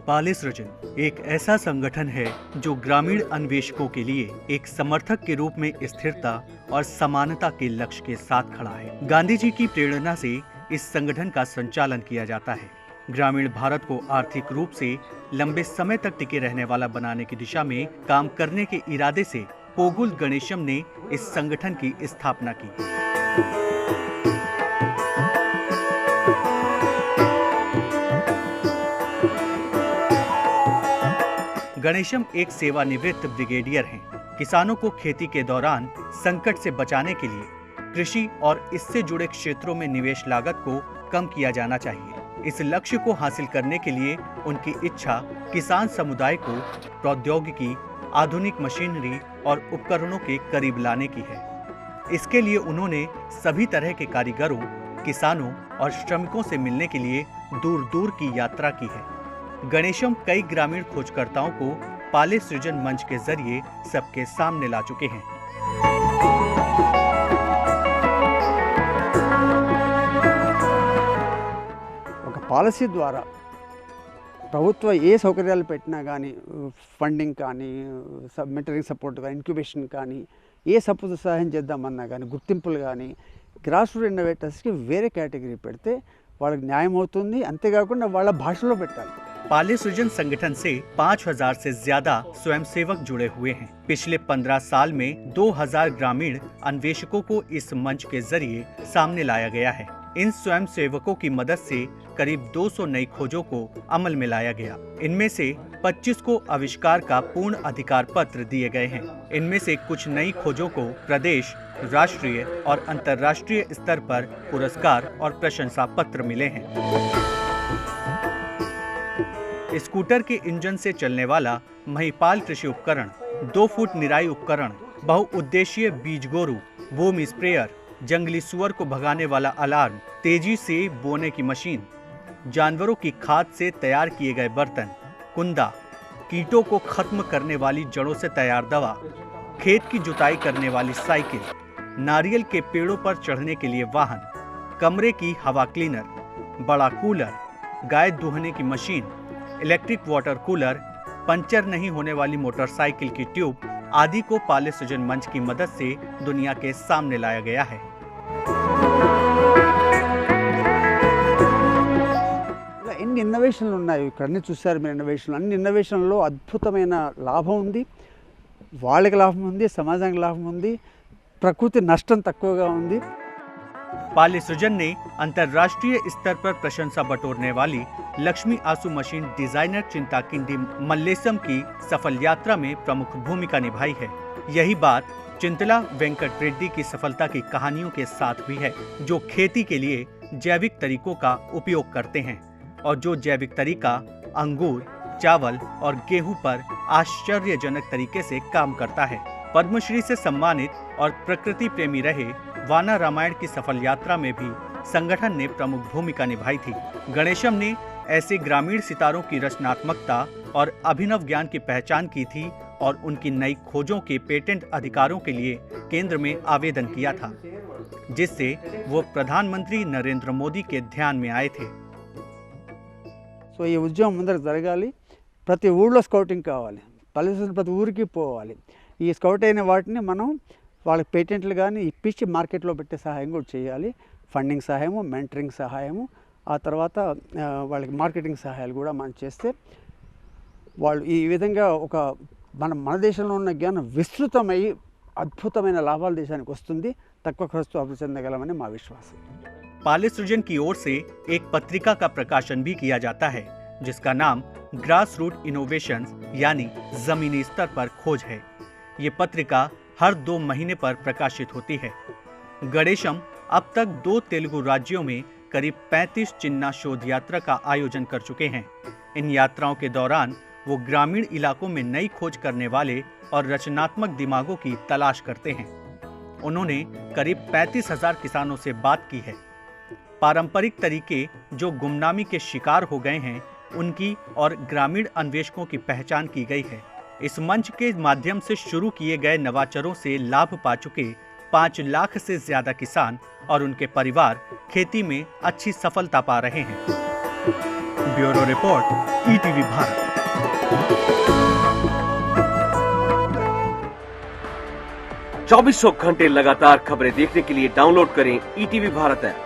पाले सृजन एक ऐसा संगठन है जो ग्रामीण अन्वेषकों के लिए एक समर्थक के रूप में स्थिरता और समानता के लक्ष्य के साथ खड़ा है। गांधी जी की प्रेरणा से इस संगठन का संचालन किया जाता है। ग्रामीण भारत को आर्थिक रूप से लंबे समय तक टिके रहने वाला बनाने की दिशा में काम करने के इरादे से पोगुल गणेशम ने इस संगठन की स्थापना की। गणेशम एक सेवानिवृत्त ब्रिगेडियर हैं। किसानों को खेती के दौरान संकट से बचाने के लिए कृषि और इससे जुड़े क्षेत्रों में निवेश लागत को कम किया जाना चाहिए। इस लक्ष्य को हासिल करने के लिए उनकी इच्छा किसान समुदाय को प्रौद्योगिकी, आधुनिक मशीनरी और उपकरणों के करीब लाने की है। इसके लिए उन्होंने सभी तरह के कारीगरों, किसानों और श्रमिकों से मिलने के लिए दूर दूर की यात्रा की है। गणेशम कई ग्रामीण खोजकर्ताओं को पाले सृजन मंच के जरिए सबके सामने ला चुके हैं। పాలసీ ద్వారా ప్రభుత్వ ఏ సౌకర్యాలు పెట్టినా కానీ ఫండింగ్ కానీ మెంటరింగ్ సపోర్ట్ కానీ ఇంక్యుబేషన్ కానీ ఏ సహాయం చేద్దామన్నా కానీ గుర్తింపులు కానీ గ్రాస్ రూట్ ఇన్నోవేటర్స్కి వేరే కేటగిరీ పెడితే వాళ్ళకి న్యాయం అవుతుంది। అంతేకాకుండా వాళ్ళ భాషలో పెట్టాలి। पाले सृजन संगठन से 5000 से ज्यादा स्वयंसेवक जुड़े हुए हैं। पिछले 15 साल में 2000 ग्रामीण अन्वेषकों को इस मंच के जरिए सामने लाया गया है। इन स्वयंसेवकों की मदद से करीब 200 नई खोजों को अमल में लाया गया। इनमें से 25 को आविष्कार का पूर्ण अधिकार पत्र दिए गए हैं। इनमें से कुछ नई खोजों को प्रदेश, राष्ट्रीय और अंतर्राष्ट्रीय स्तर पर पुरस्कार और प्रशंसा पत्र मिले हैं। स्कूटर के इंजन से चलने वाला महिपाल कृषि उपकरण, 2 फुट निराई उपकरण, बहुउद्देशीय बीज गोरू, बूम स्प्रेयर, जंगली सुअर को भगाने वाला अलार्म, तेजी से बोने की मशीन, जानवरों की खाद से तैयार किए गए बर्तन, कुंदा, कीटों को खत्म करने वाली जड़ों से तैयार दवा, खेत की जुताई करने वाली साइकिल, नारियल के पेड़ों पर चढ़ने के लिए वाहन, कमरे की हवा क्लीनर, बड़ा कूलर, गाय दूहने की machine, electric water cooler, puncture नहीं होने वाली मोटरसाइकिल की ट्यूब आदि को पाले सृजन मंच की मदद से दुनिया के सामने लाया गया है। ఎన్ని ఇన్నోవేషన్లు ఉన్నాయి ఇక్కడ అన్ని చూశారు మీరు। ఇన్నోవేషన్లు అన్ని ఇన్నోవేషన్లో అద్భుతమైన లాభం ఉంది, వాళ్ళకి లాభం ఉంది, సమాజానికి లాభం ఉంది, ప్రకృతి నష్టం తక్కువగా ఉంది। पाले सृजन ने अंतर्राष्ट्रीय स्तर पर प्रशंसा बटोरने वाली लक्ष्मी आंसू मशीन डिजाइनर चिंताकिंडी मल्लेसम की सफल यात्रा में प्रमुख भूमिका निभाई है। यही बात चिंतला वेंकट रेड्डी की सफलता की कहानियों के साथ भी है, जो खेती के लिए जैविक तरीकों का उपयोग करते हैं और जो जैविक तरीका अंगूर, चावल और गेहूं पर आश्चर्यजनक तरीके से काम करता है। पद्मश्री से सम्मानित और प्रकृति प्रेमी रहे वाना रामायण की सफल यात्रा में भी संगठन ने प्रमुख भूमिका निभाई थी। गणेशम ने ऐसे ग्रामीण सितारों की रचनात्मकता और अभिनव ज्ञान की पहचान की थी और उनकी नई खोजों के पेटेंट अधिकारों के लिए केंद्र में आवेदन किया था, जिससे वो प्रधानमंत्री नरेंद्र मोदी के ध्यान में आए थे। సో ఈ ఉద్యమం ముందర జరగాలి, ప్రతి ఊళ్ళో స్కౌటింగ్ కావాలి, పల్లెటూరు ప్రతి ఊరికి పోవాలి। ఈ స్కౌట్ అయిన వాటిని మనం వాళ్ళకి పేటెంట్లు కానీ ఇప్పించి మార్కెట్లో పెట్టే సహాయం కూడా చేయాలి। ఫండింగ్ సహాయము, మెంటరింగ్ సహాయము, ఆ తర్వాత వాళ్ళకి మార్కెటింగ్ సహాయాలు కూడా మనం చేస్తే వాళ్ళు ఈ విధంగా ఒక మన దేశంలో ఉన్న జ్ఞానం విస్తృతమై అద్భుతమైన లాభాలు దేశానికి వస్తుంది, తక్కువ ఖర్చుతో అభివృద్ధి చెందగలమని మా విశ్వాసం। पाले सृजन की ओर से एक पत्रिका का प्रकाशन भी किया जाता है, जिसका नाम ग्रास रूट इनोवेशंस यानी जमीनी स्तर पर खोज है। ये पत्रिका हर 2 महीने पर प्रकाशित होती है। गणेशम अब तक 2 तेलुगु राज्यों में करीब 35 चिन्ना शोध यात्रा का आयोजन कर चुके हैं। इन यात्राओं के दौरान वो ग्रामीण इलाकों में नई खोज करने वाले और रचनात्मक दिमागों की तलाश करते हैं। उन्होंने करीब 35,000 किसानों से बात की है। पारंपरिक तरीके जो गुमनामी के शिकार हो गए हैं, उनकी और ग्रामीण अन्वेषकों की पहचान की गई है। इस मंच के माध्यम से शुरू किए गए नवाचारों से लाभ पा चुके 5 लाख से ज्यादा किसान और उनके परिवार खेती में अच्छी सफलता पा रहे हैं। Bureau report, ETV Bharat. चौबीसों घंटे लगातार खबरें देखने के लिए डाउनलोड करें ईटीवी भारत ऐप।